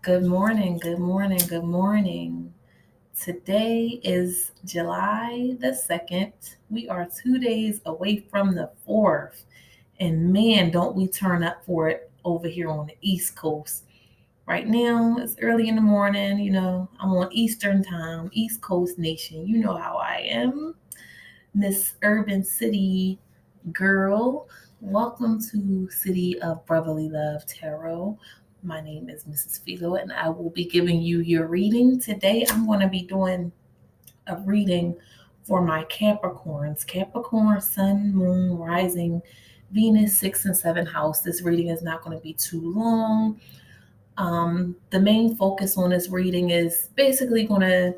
Good morning, good morning, good morning. Today is July the 2nd. We are 2 days away from the 4th. And man, don't we turn up for it over here on the East Coast. Right now, it's early in the morning. I'm on Eastern time, East Coast Nation. You know how I am. Miss Urban City Girl. Welcome to City of Brotherly Love Tarot. My name is Mrs. Philo, and I will be giving you your reading. Today, I'm going to be doing a reading for my Capricorns. Capricorn, Sun, Moon, Rising, Venus, 6th and 7th house. This reading is not going to be too long. The main focus on this reading is basically going to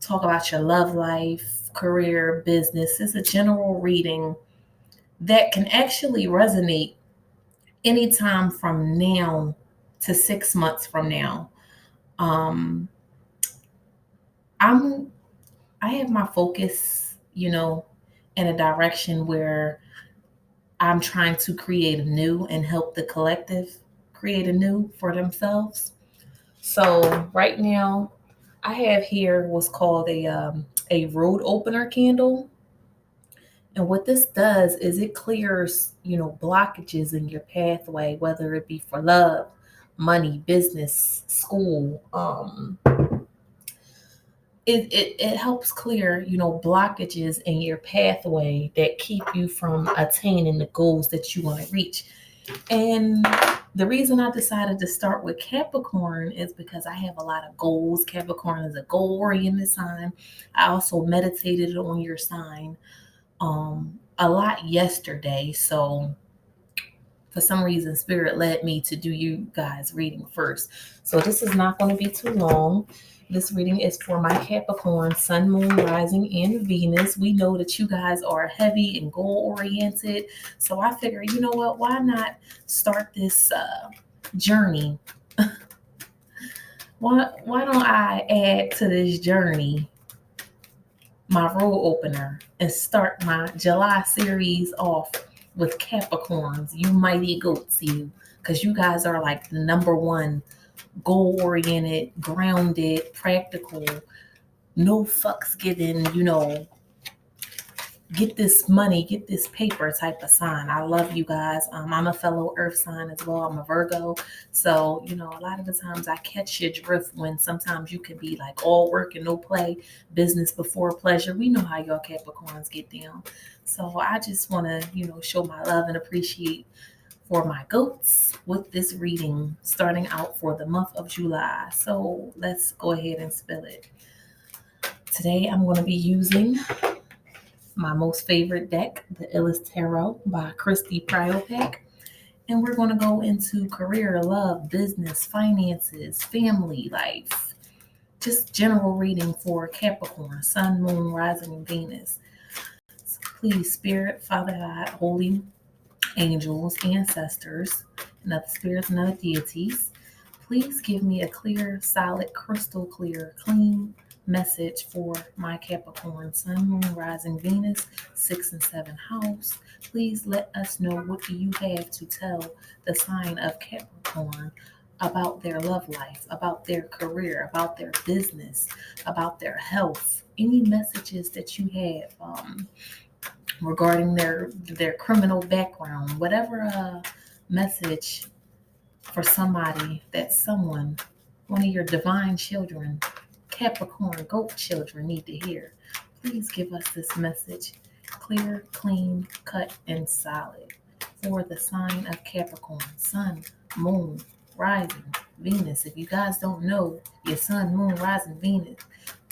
talk about your love life, career, business. It's a general reading that can actually resonate anytime from now to 6 months from now. Um, I have my focus, in a direction where I'm trying to create anew and help the collective create anew for themselves. So right now, I have here what's called a road opener candle. And what this does is it clears, blockages in your pathway, whether it be for love, money, business, school. It helps clear, blockages in your pathway that keep you from attaining the goals that you want to reach. And the reason I decided to start with Capricorn is because I have a lot of goals. Capricorn is a goal-oriented sign. I also meditated on your sign a lot yesterday. So for some reason, Spirit led me to do you guys reading first. So this is not going to be too long. This reading is for my Capricorn, Sun, Moon, Rising, and Venus. We know that you guys are heavy and goal-oriented. So I figure, you know what? Why not start this journey? Why don't I add to this journey my road opener and start my July series off with Capricorns, you mighty goats, you, because you guys are like the number one goal oriented, grounded, practical, no fucks given, get this money, get this paper type of sign. I love you guys. I'm a fellow earth sign as well. I'm a Virgo. So, a lot of the times I catch your drift when sometimes you can be like all work and no play, business before pleasure. We know how y'all Capricorns get down. So I just want to, show my love and appreciate for my goats with this reading starting out for the month of July. So let's go ahead and spill it. Today I'm going to be using my most favorite deck, the Illust Tarot by Christy Priopack. And we're going to go into career, love, business, finances, family life, just general reading for Capricorn, Sun, Moon, Rising, and Venus. So please, Spirit, Father God, holy angels, ancestors, and other spirits and other deities, please give me a clear, solid, crystal clear, clean message for my Capricorn, Sun, Moon, Rising, Venus, 6th and 7th house. Please let us know what do you have to tell the sign of Capricorn about their love life, about their career, about their business, about their health. Any messages that you have regarding their criminal background, whatever message for somebody that someone, one of your divine children, Capricorn, goat children need to hear. Please give us this message, clear, clean, cut, and solid for the sign of Capricorn, Sun, Moon, Rising, Venus. If you guys don't know your Sun, Moon, Rising, Venus,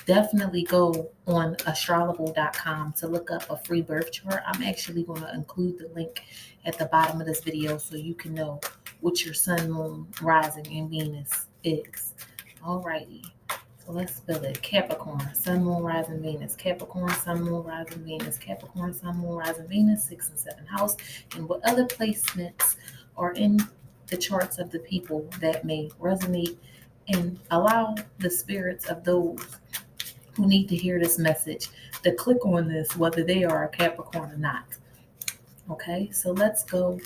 definitely go on astrologable.com to look up a free birth chart. I'm actually going to include the link at the bottom of this video so you can know what your Sun, Moon, Rising, and Venus is. Alrighty. So let's spell it. Capricorn, Sun, Moon, Rising, Venus. Capricorn, Sun, Moon, Rising, Venus. Capricorn, Sun, Moon, Rising, Venus, 6th and 7th house. And what other placements are in the charts of the people that may resonate and allow the spirits of those who need to hear this message to click on this, whether they are a Capricorn or not. Okay, so let's go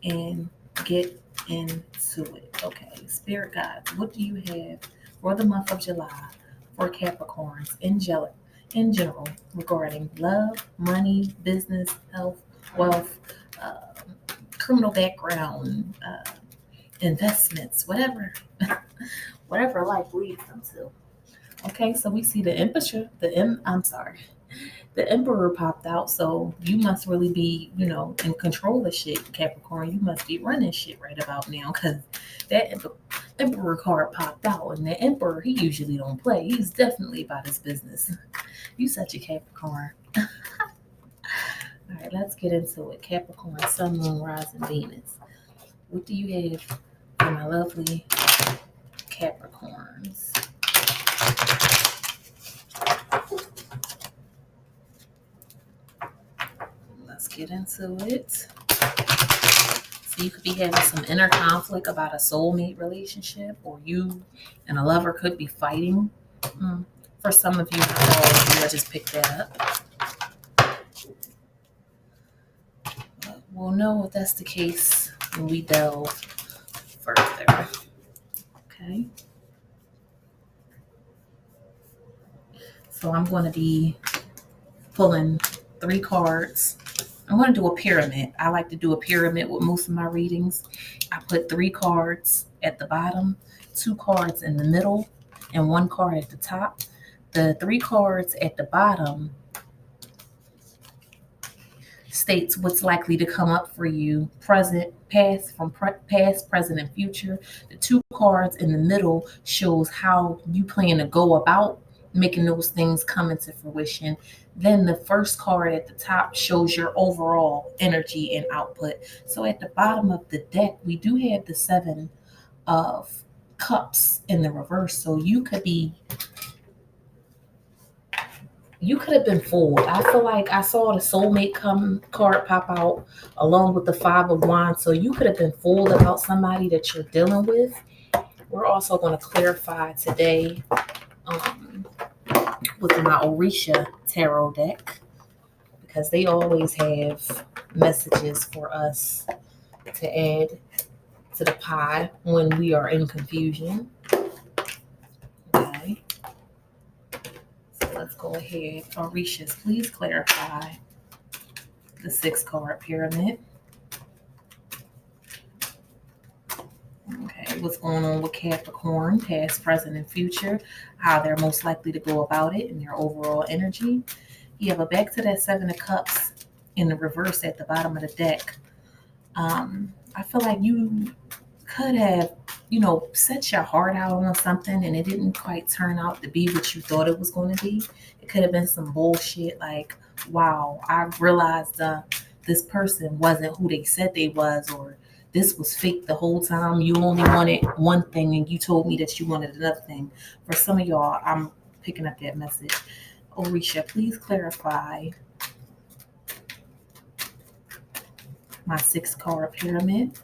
and get into it. Okay, Spirit Guides, what do you have for the month of July for Capricorns in general regarding love, money, business, health, wealth, criminal background, investments, whatever, whatever life leads them to. Okay, so we see the the Emperor popped out, so you must really be, in control of shit, Capricorn. You must be running shit right about now, because that Emperor card popped out, and the Emperor, he usually don't play. He's definitely about his business. You such a Capricorn. All right, let's get into it. Capricorn, Sun, Moon, Rising, Venus. What do you have for my lovely Capricorns? Let's get into it. So you could be having some inner conflict about a soulmate relationship, or you and a lover could be fighting. For some of you, I just picked that up. But we'll know if that's the case when we delve further. Okay. So I'm going to be pulling 3 cards. I'm going to do a pyramid. I like to do a pyramid with most of my readings. I put 3 cards at the bottom, 2 cards in the middle, and 1 card at the top. The 3 cards at the bottom states what's likely to come up for you, past, present, and future. The 2 cards in the middle shows how you plan to go about making those things come into fruition. Then the first card at the top shows your overall energy and output. So at the bottom of the deck, we do have the 7 of Cups in the reverse. So you could have been fooled. I feel like I saw the soulmate card pop out along with the 5 of Wands. So you could have been fooled about somebody that you're dealing with. We're also going to clarify today with my Orisha tarot deck, because they always have messages for us to add to the pie when we are in confusion. Okay. So let's go ahead. Orishas, please clarify the 6 card pyramid. Okay, what's going on with Capricorn, past, present, and future, how they're most likely to go about it, and their overall energy. You have a back to that 7 of Cups in the reverse at the bottom of the deck. I feel like you could have, set your heart out on something and it didn't quite turn out to be what you thought it was going to be. It could have been some bullshit like, wow, I realized this person wasn't who they said they was, or this was fake the whole time. You only wanted one thing and you told me that you wanted another thing. For some of y'all, I'm picking up that message. Orisha, please clarify my 6 card pyramid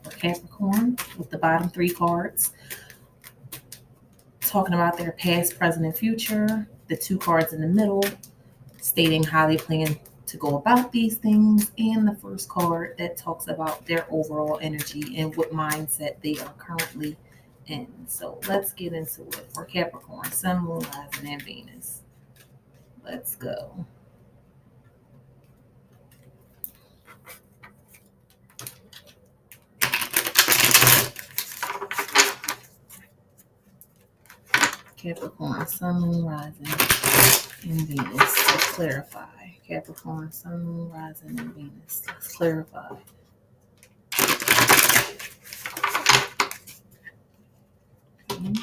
for Capricorn with the bottom 3 cards talking about their past, present, and future. The 2 cards in the middle stating how they plan to go about these things, and the first card that talks about their overall energy and what mindset they are currently in. So let's get into it for Capricorn, Sun, Moon, Rising, and Venus. Let's go. Capricorn, Sun, Moon, Rising, and Venus. Let's clarify. Capricorn, Sun, Moon, Rising, and Venus. Let's clarify. Okay.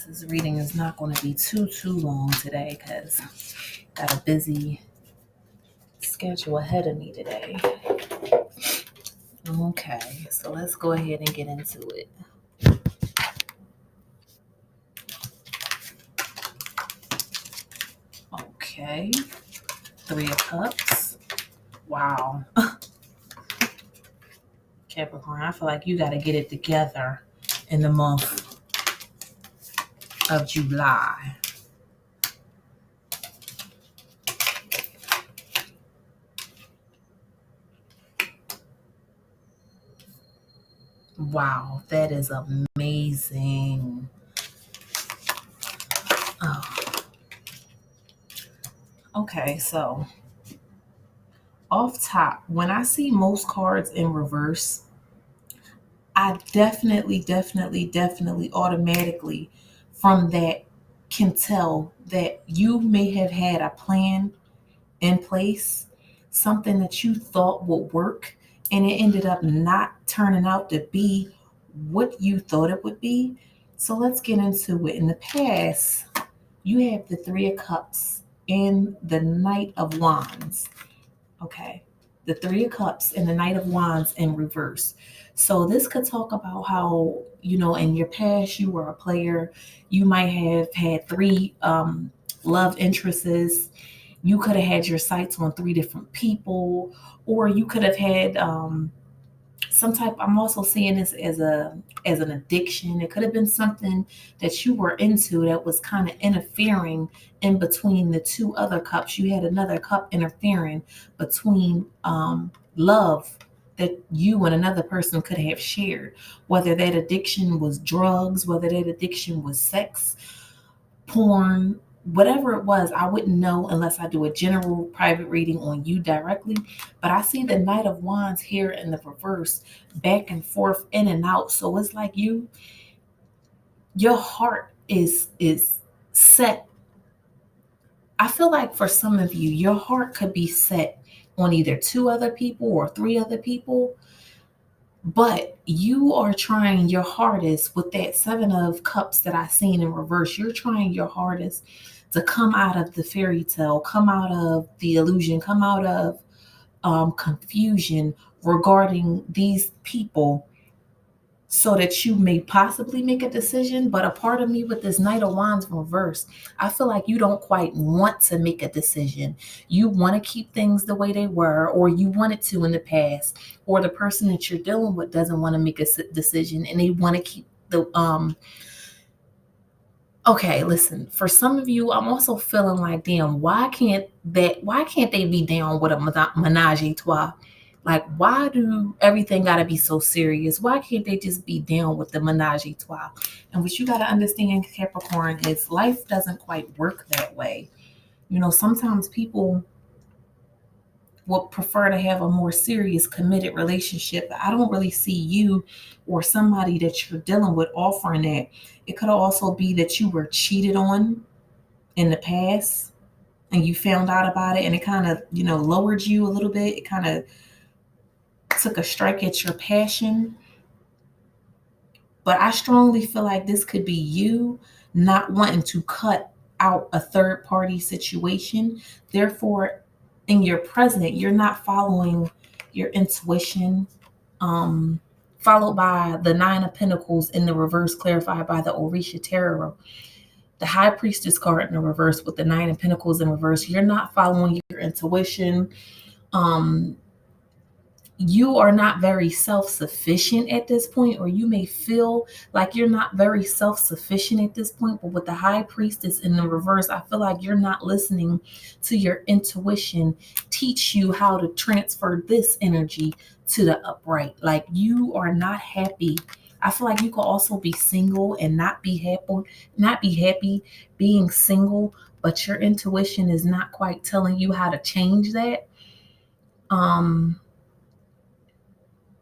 This reading is not going to be too long today because I got a busy schedule ahead of me today. Okay, so let's go ahead and get into it. Okay, 3 of Cups. Wow. Capricorn, I feel like you got to get it together in the month of July. Wow, that is amazing. Oh, okay, so off top, when I see most cards in reverse, I definitely automatically from that can tell that you may have had a plan in place, something that you thought would work, and it ended up not turning out to be what you thought it would be. So let's get into it. In the past, you have the Three of Cups and the Knight of Wands. Okay. The Three of Cups and the Knight of Wands in reverse. So this could talk about how, in your past you were a player. You might have had three love interests. You could have had your sights on three different people, or you could have had some type. I'm also seeing this as an addiction. It could have been something that you were into that was kind of interfering in between the two other cups. You had another cup interfering between love that you and another person could have shared, whether that addiction was drugs, whether that addiction was sex, porn, whatever it was. I wouldn't know unless I do a general private reading on you directly. But I see the Knight of Wands here in the reverse, back and forth, in and out. So it's like your heart is set. I feel like for some of you, your heart could be set on either two other people or three other people, but you are trying your hardest with that Seven of Cups that I seen in reverse. You're trying your hardest to come out of the fairy tale, come out of the illusion, come out of confusion regarding these people so that you may possibly make a decision. But a part of me with this Knight of Wands reverse, I feel like you don't quite want to make a decision. You want to keep things the way they were, or you wanted to in the past, or the person that you're dealing with doesn't want to make a decision and they want to keep the Okay, listen, for some of you, I'm also feeling like, damn, why can't they be down with a menage a trois? Like, why do everything gotta be so serious? Why can't they just be down with the menage a trois? And what you gotta understand, Capricorn, is life doesn't quite work that way. Sometimes people would prefer to have a more serious, committed relationship. I don't really see you or somebody that you're dealing with offering that. It could also be that you were cheated on in the past and you found out about it and it kind of, lowered you a little bit. It kind of took a strike at your passion. But I strongly feel like this could be you not wanting to cut out a third party situation. Therefore, in your present, you're not following your intuition. Followed by the Nine of Pentacles in the reverse, clarified by the Orisha Tarot. The High Priestess card in the reverse with the Nine of Pentacles in reverse. You're not following your intuition. Um, you are not very self-sufficient at this point, or you may feel like you're not very self-sufficient at this point. But with the High Priestess in the reverse, I feel like you're not listening to your intuition teach you how to transfer this energy to the upright. Like, you are not happy. I feel like you could also be single and not be happy being single, but your intuition is not quite telling you how to change that.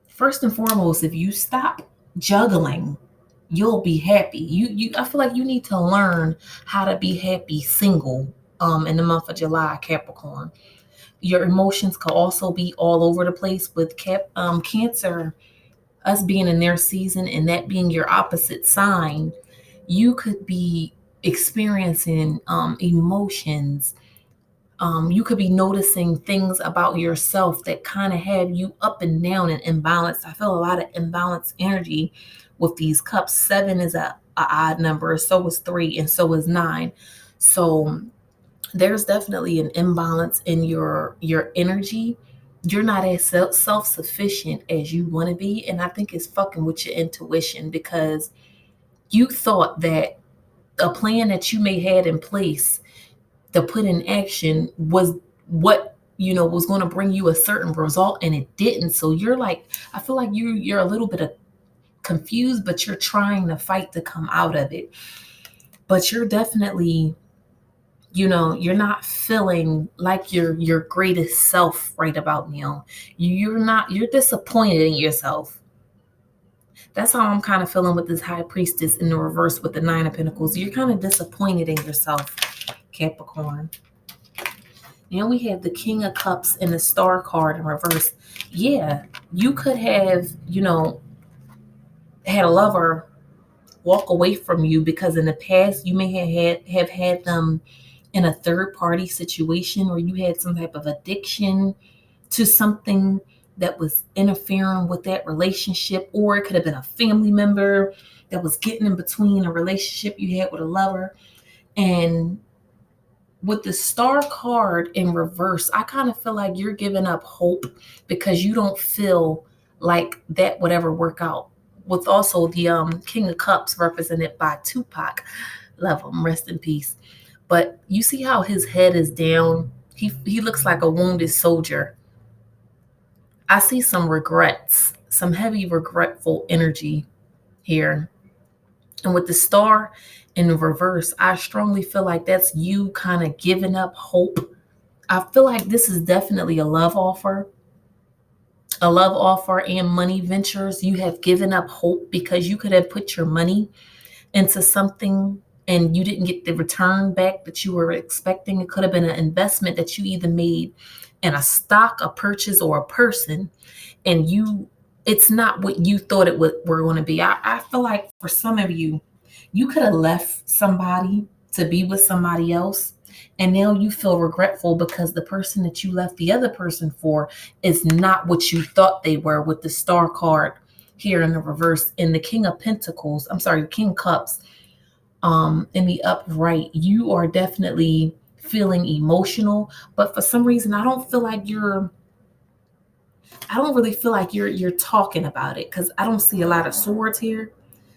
First and foremost, if you stop juggling, you'll be happy. I feel like you need to learn how to be happy single in the month of July, Capricorn. Your emotions could also be all over the place with Cancer, us being in their season and that being your opposite sign. You could be experiencing emotions. You could be noticing things about yourself that kind of have you up and down and imbalanced. I feel a lot of imbalanced energy with these cups. Seven is a odd number, so is three, and so is nine. So there's definitely an imbalance in your energy. You're not as self-sufficient as you want to be, and I think it's fucking with your intuition, because you thought that a plan that you may had in place to put in action was what was going to bring you a certain result, and it didn't. So you're like, I feel like you're a little bit of confused, but you're trying to fight to come out of it. But you're definitely, you're not feeling like your greatest self right about now. You're disappointed in yourself. That's how I'm kind of feeling with this high priestess in the reverse with the Nine of Pentacles. You're kind of disappointed in yourself, Capricorn. Now we have the King of Cups and the Star card in reverse. Yeah, you could have, had a lover walk away from you because in the past you may have had them in a third party situation, or you had some type of addiction to something that was interfering with that relationship, or it could have been a family member that was getting in between a relationship you had with a lover. And with the Star card in reverse, I kind of feel like you're giving up hope because you don't feel like that would ever work out. With also the King of Cups represented by Tupac, love him, rest in peace. But you see how his head is down. He looks like a wounded soldier. I see some regrets, some heavy regretful energy here. And with the Star in the reverse, I strongly feel like that's you kind of giving up hope. I feel like this is definitely a love offer and money ventures. You have given up hope because you could have put your money into something and you didn't get the return back that you were expecting. It could have been an investment that you either made in a stock, a purchase, or a person, and it's not what you thought were going to be. I feel like for some of you, you could have left somebody to be with somebody else, and now you feel regretful because the person that you left the other person for is not what you thought they were, with the Star card here in the reverse. In the King of Pentacles, I'm sorry, the King of Cups, in the upright, you are definitely feeling emotional, but for some reason I don't really feel like you're talking about it, because I don't see a lot of swords here.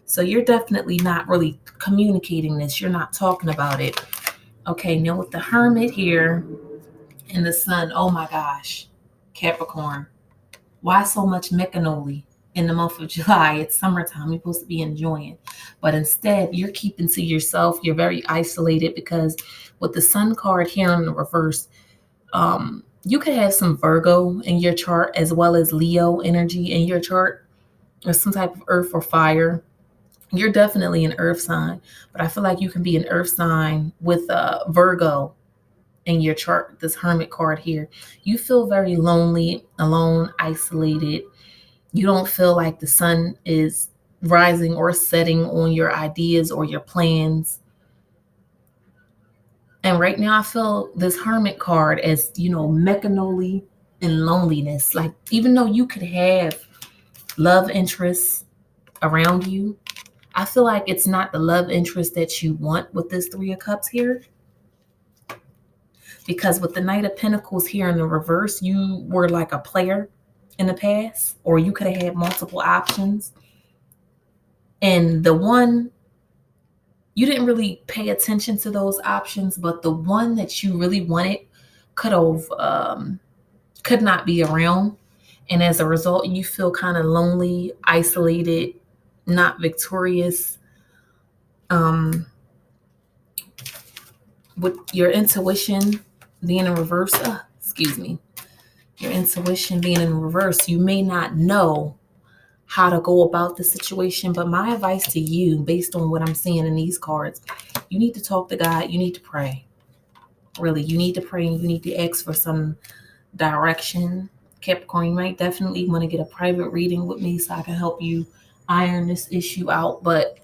So you're definitely not really communicating this. You're not talking about it. Okay, now with the Hermit here and the Sun, oh my gosh, Capricorn, why so much mechanoli in the month of July? It's summertime. You're supposed to be enjoying. But instead, you're keeping to yourself. You're very isolated because with the Sun card here in the reverse, you could have some Virgo in your chart as well as Leo energy in your chart, or some type of earth or fire. You're definitely an earth sign, but I feel like you can be an earth sign with Virgo in your chart, this Hermit card here. You feel very lonely, alone, isolated. You don't feel like the sun is rising or setting on your ideas or your plans. And right now I feel this Hermit card as, mechanoli and loneliness. Like, even though you could have love interests around you, I feel like it's not the love interest that you want with this Three of Cups here. Because with the Knight of Pentacles here in the reverse, you were like a player in the past, or you could have had multiple options. And the one, you didn't really pay attention to those options, but the one that you really wanted could not be around. And as a result, you feel kind of lonely, isolated, not victorious. With your intuition being in reverse, your intuition being in reverse, you may not know how to go about the situation. But my advice to you, based on what I'm seeing in these cards, you need to talk to God. You need to pray. Really, you need to pray, and you need to ask for some direction. Capricorn, you might definitely want to get a private reading with me so I can help you iron this issue out. But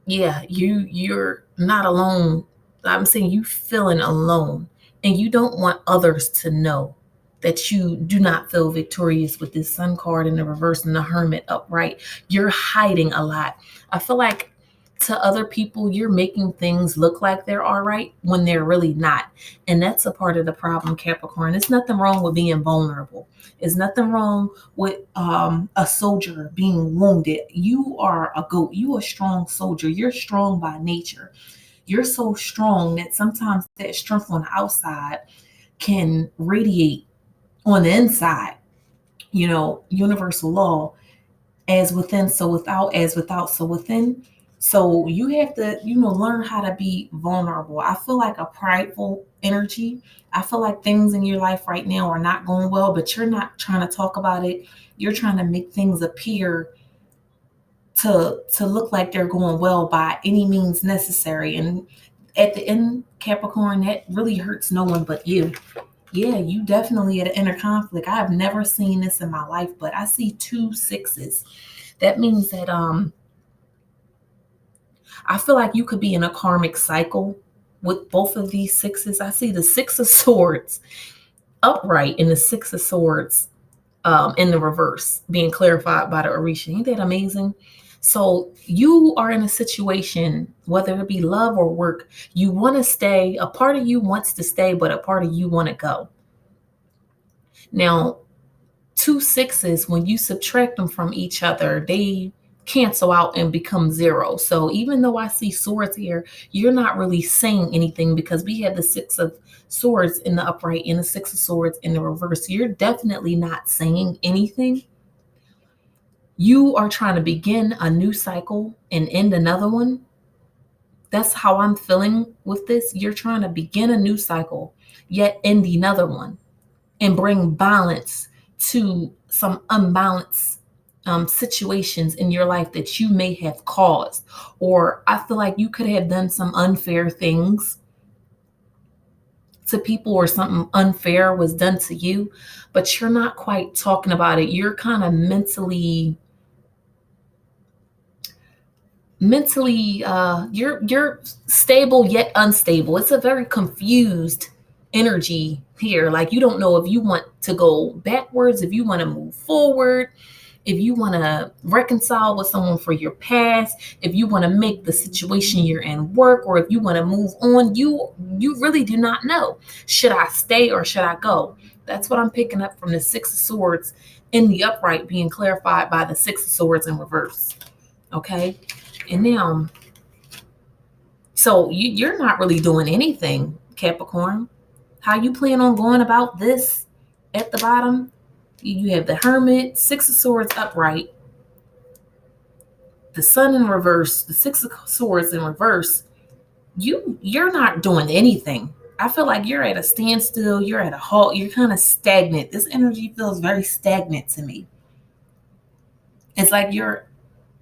yeah, you're not alone. I'm saying you feeling alone, and you don't want others to know that you do not feel victorious with this Sun card in the reverse and the Hermit upright. You're hiding a lot. I feel like to other people, you're making things look like they're all right when they're really not. And that's a part of the problem, Capricorn. There's nothing wrong with being vulnerable. There's nothing wrong with a soldier being wounded. You are a goat. You are a strong soldier. You're strong by nature. You're so strong that sometimes that strength on the outside can radiate on the inside. Universal law. As within, so without, as without, so within. So you have to, learn how to be vulnerable. I feel like a prideful energy. I feel like things in your life right now are not going well, but you're not trying to talk about it. You're trying to make things appear to look like they're going well by any means necessary. And at the end, Capricorn, that really hurts no one but you. Yeah, you definitely at an inner conflict. I've never seen this in my life, but I see two sixes. That means that I feel like you could be in a karmic cycle with both of these sixes. I see the six of swords upright and the six of swords in the reverse being clarified by the Orisha. Ain't that amazing? So you are in a situation, whether it be love or work, you want to stay. A part of you wants to stay, but a part of you want to go. Now, two sixes, when you subtract them from each other, they cancel out and become zero. So even though I see swords here, you're not really saying anything because we have the six of swords in the upright and the six of swords in the reverse. You're definitely not saying anything. You are trying to begin a new cycle and end another one. That's how I'm feeling with this. You're trying to begin a new cycle, yet end another one, and bring balance to some unbalanced situations in your life that you may have caused. Or I feel like you could have done some unfair things to people, or something unfair was done to you, but you're not quite talking about it. You're kind of mentally you're stable yet unstable. It's a very confused energy here. Like you don't know if you want to go backwards, if you want to move forward, if you want to reconcile with someone for your past, if you want to make the situation you're in work, or if you want to move on. You really do not know. Should I stay or should I go? That's what I'm picking up from the six of swords in the upright being clarified by the six of swords in reverse. Okay. And now, so you're not really doing anything, Capricorn. How you plan on going about this at the bottom? You have the Hermit, six of swords upright, the Sun in reverse, the six of swords in reverse. You're not doing anything. I feel like you're at a standstill. You're at a halt. You're kind of stagnant. This energy feels very stagnant to me. It's like you're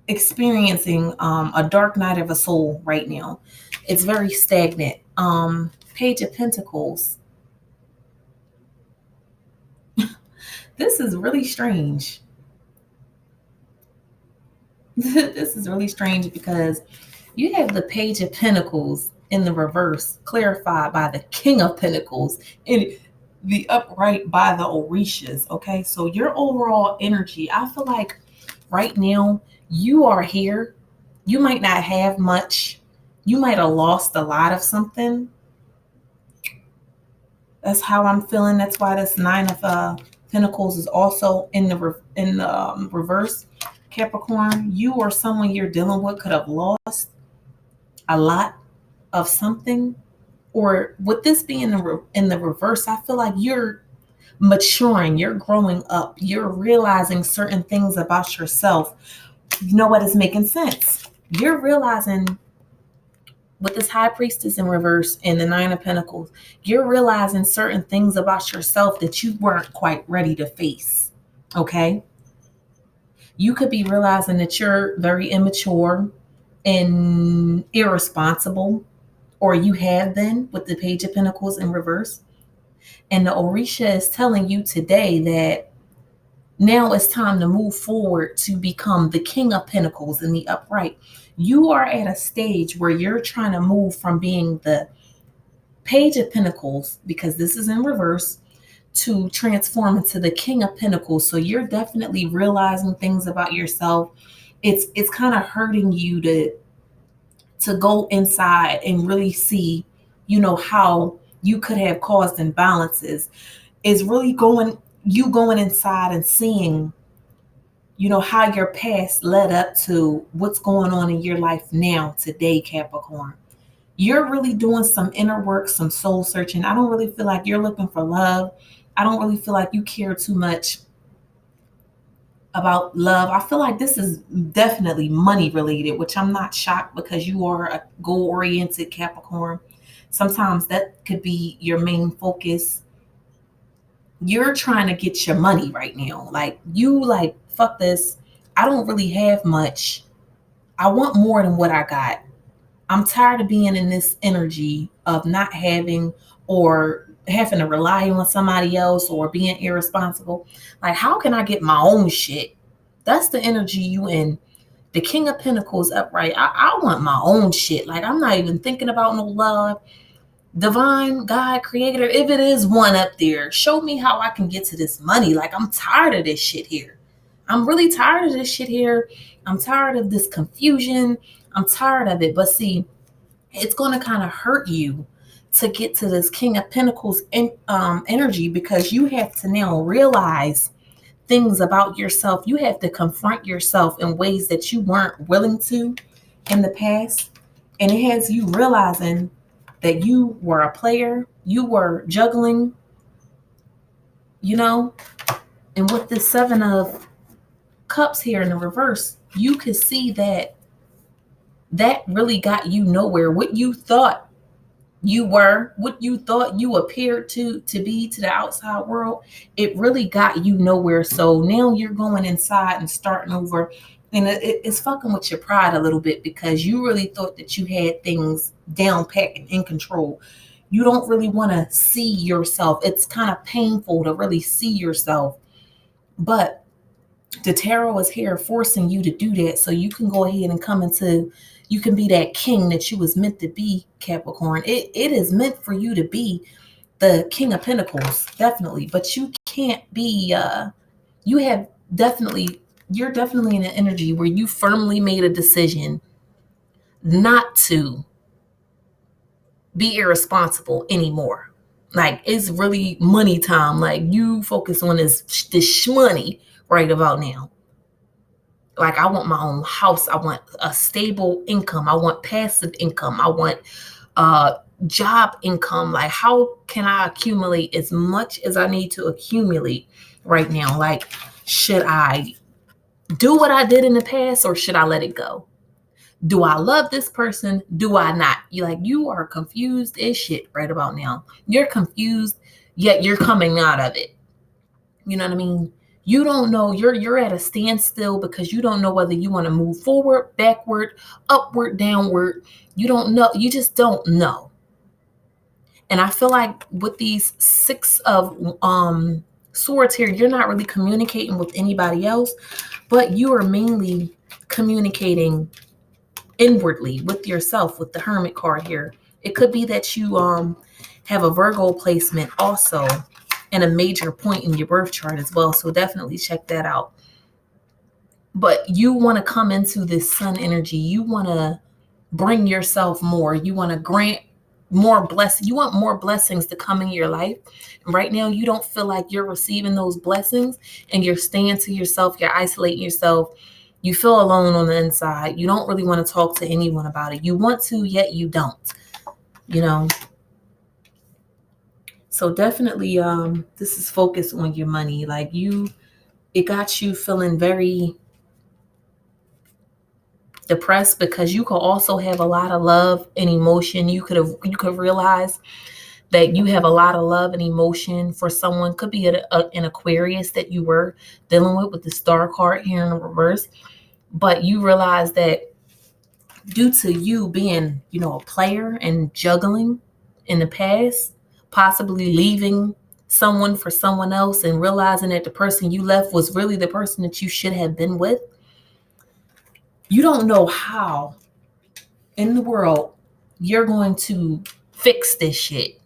experiencing a dark night of a soul right now. It's very stagnant. Page of Pentacles. This is really strange. This is really strange because you have the Page of Pentacles in the reverse, clarified by the King of Pentacles, and the upright by the Orishas. Okay, so your overall energy, I feel like right now you are here. You might not have much. You might have lost a lot of something. That's how I'm feeling. That's why this Nine of Pentacles is also in the reverse. Capricorn, you or someone you're dealing with could have lost a lot of something. Or with this being in the reverse, I feel like you're maturing, you're growing up, you're realizing certain things about yourself. You know what is making sense? You're realizing with this High Priestess in reverse and the Nine of Pentacles, you're realizing certain things about yourself that you weren't quite ready to face. Okay? You could be realizing that you're very immature and irresponsible, or you have been with the Page of Pentacles in reverse. And the Orisha is telling you today that now it's time to move forward to become the King of Pentacles in the upright. You are at a stage where you're trying to move from being the Page of Pentacles, because this is in reverse, to transform into the King of Pentacles. So you're definitely realizing things about yourself. It's kind of hurting you to go inside and really see, how you could have caused imbalances. Is really going inside and seeing, how your past led up to what's going on in your life now, today, Capricorn. You're really doing some inner work, some soul searching. I don't really feel like you're looking for love. I don't really feel like you care too much about love. I feel like this is definitely money related, which I'm not shocked because you are a goal oriented Capricorn. Sometimes that could be your main focus. You're trying to get your money right now. Like, you like, fuck this. I don't really have much. I want more than what I got. I'm tired of being in this energy of not having, or having to rely on somebody else, or being irresponsible. Like, how can I get my own shit? That's the energy you in. The King of Pentacles upright. I want my own shit. Like, I'm not even thinking about no love. Divine God creator, if it is one up there, show me how I can get to this money. Like, I'm tired of this shit here. I'm really tired of this shit here. I'm tired of this confusion. I'm tired of it. But see, it's going to kind of hurt you to get to this King of Pentacles energy, because you have to now realize things about yourself. You have to confront yourself in ways that you weren't willing to in the past. And it has you realizing that you were a player, you were juggling, you know. And with the Seven of Cups here in the reverse, you could see that that really got you nowhere. What you thought you were, what you thought you appeared to be to the outside world, it really got you nowhere. So now you're going inside and starting over, and it's fucking with your pride a little bit, because you really thought that you had things down pat and in control. You don't really want to see yourself. It's kind of painful to really see yourself, but the tarot is here forcing you to do that, so you can go ahead and come into, you can be that king that you was meant to be, Capricorn. It is meant for you to be the King of Pentacles, definitely. But you can't be you have definitely, you're definitely in an energy where you firmly made a decision not to be irresponsible anymore. Like, it's really money time. Like, you focus on this money right about now. Like, I want my own house. I want a stable income. I want passive income. I want job income. Like, how can I accumulate as much as I need to accumulate right now? Like, should I do what I did in the past, or should I let it go? Do I love this person? Do I not? You are confused as shit right about now. You're confused, yet you're coming out of it. You know what I mean? You don't know. You're at a standstill because you don't know whether you want to move forward, backward, upward, downward. You don't know. You just don't know. And I feel like with these Six of Swords here, you're not really communicating with anybody else, but you are mainly communicating inwardly with yourself with the Hermit card here. It could be that you have a Virgo placement also, and a major point in your birth chart as well. So definitely check that out. But you want to come into this sun energy. You want to bring yourself more. You want to grant more blessings. You want more blessings to come in your life. And right now, you don't feel like you're receiving those blessings, and you're staying to yourself. You're isolating yourself. You feel alone on the inside. You don't really want to talk to anyone about it. You want to, yet you don't, you know. So definitely, this is focused on your money. Like, it got you feeling very depressed, because you could also have a lot of love and emotion. You could realize that you have a lot of love and emotion for someone. Could be an Aquarius that you were dealing with the Star card here in the reverse. But you realize that due to you being, a player and juggling in the past, possibly leaving someone for someone else, and realizing that the person you left was really the person that you should have been with, you don't know how in the world you're going to fix this shit.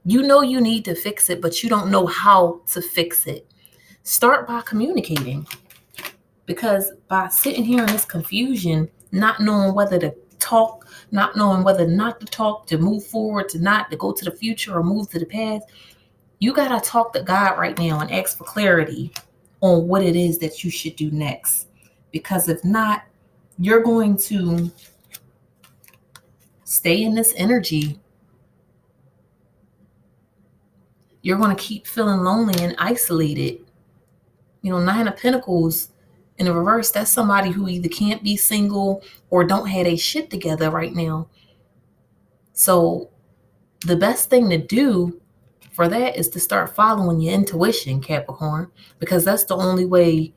You know you need to fix it, but you don't know how to fix it. Start by communicating, because by sitting here in this confusion, not knowing whether to talk, not knowing whether not to talk, to move forward, to go to the future or move to the past, you got to talk to God right now and ask for clarity on what it is that you should do next. Because if not, you're going to stay in this energy. You're going to keep feeling lonely and isolated. Nine of Pentacles in the reverse, that's somebody who either can't be single or don't have a shit together right now. So the best thing to do for that is to start following your intuition, Capricorn, because that's the only way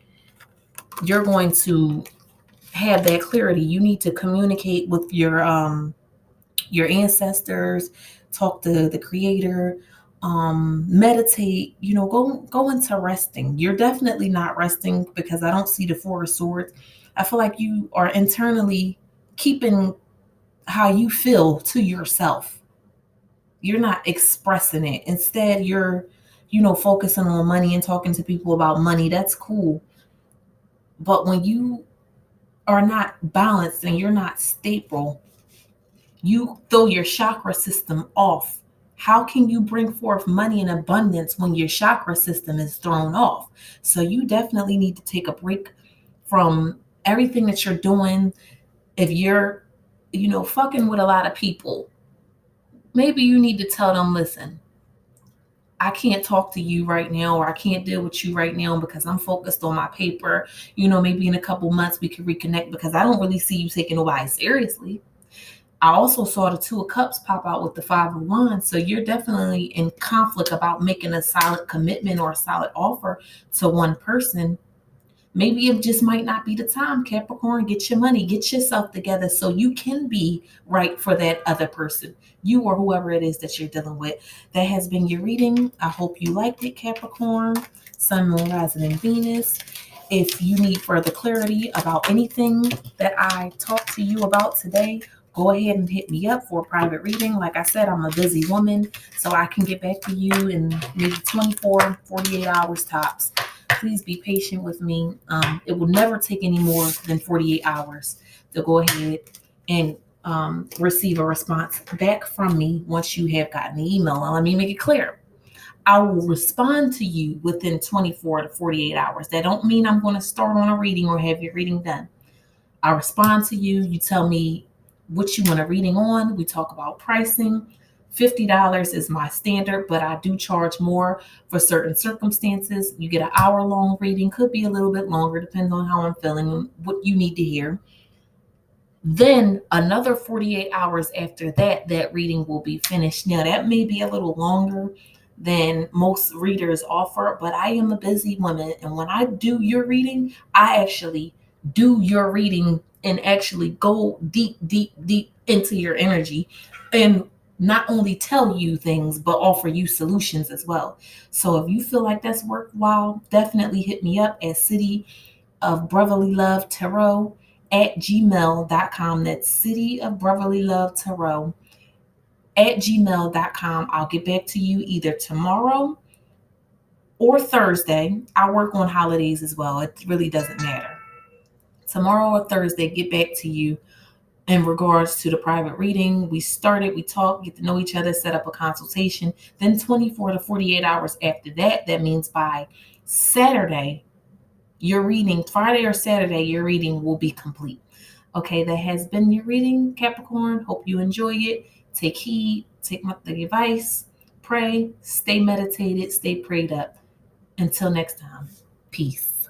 you're going to have that clarity. You need to communicate with your ancestors, talk to the creator, meditate, go into resting. You're definitely not resting because I don't see the Four of Swords. I feel like you are internally keeping how you feel to yourself. You're not expressing it. Instead, you're, focusing on money and talking to people about money. That's cool. But when you are not balanced and you're not stable, you throw your chakra system off. How can you bring forth money in abundance when your chakra system is thrown off? So you definitely need to take a break from everything that you're doing. If you're, fucking with a lot of people, maybe you need to tell them, listen, I can't talk to you right now, or I can't deal with you right now because I'm focused on my paper. Maybe in a couple months we can reconnect because I don't really see you taking nobody seriously. I also saw the Two of Cups pop out with the Five of Wands. So you're definitely in conflict about making a solid commitment or a solid offer to one person. Maybe it just might not be the time, Capricorn. Get your money, get yourself together so you can be right for that other person, you or whoever it is that you're dealing with. That has been your reading. I hope you liked it, Capricorn. Sun, Moon, Rising, and Venus. If you need further clarity about anything that I talked to you about today, go ahead and hit me up for a private reading. Like I said, I'm a busy woman, so I can get back to you in maybe 24, 48 hours tops. Please be patient with me. It will never take any more than 48 hours to go ahead and receive a response back from me once you have gotten the email. And let me make it clear. I will respond to you within 24 to 48 hours. That don't mean I'm going to start on a reading or have your reading done. I respond to you. You tell me what you want a reading on. We talk about pricing. $50 is my standard, but I do charge more for certain circumstances. You get an hour-long reading, could be a little bit longer, depends on how I'm feeling and what you need to hear. Then another 48 hours after that, that reading will be finished. Now, that may be a little longer than most readers offer, but I am a busy woman. And when I do your reading, I actually do your reading and actually go deep, deep, deep into your energy and not only tell you things, but offer you solutions as well. So if you feel like that's worthwhile, definitely hit me up at City of Brotherly Love Tarot at gmail.com. That's City of Brotherly Love Tarot at gmail.com. I'll get back to you either tomorrow or Thursday. I work on holidays as well. It really doesn't matter. Tomorrow or Thursday, get back to you in regards to the private reading. We talk, get to know each other, set up a consultation. Then 24 to 48 hours after that, that means by Saturday, your reading, Friday or Saturday, your reading will be complete. Okay, that has been your reading, Capricorn. Hope you enjoy it. Take heed, take the advice, pray, stay meditated, stay prayed up. Until next time, peace.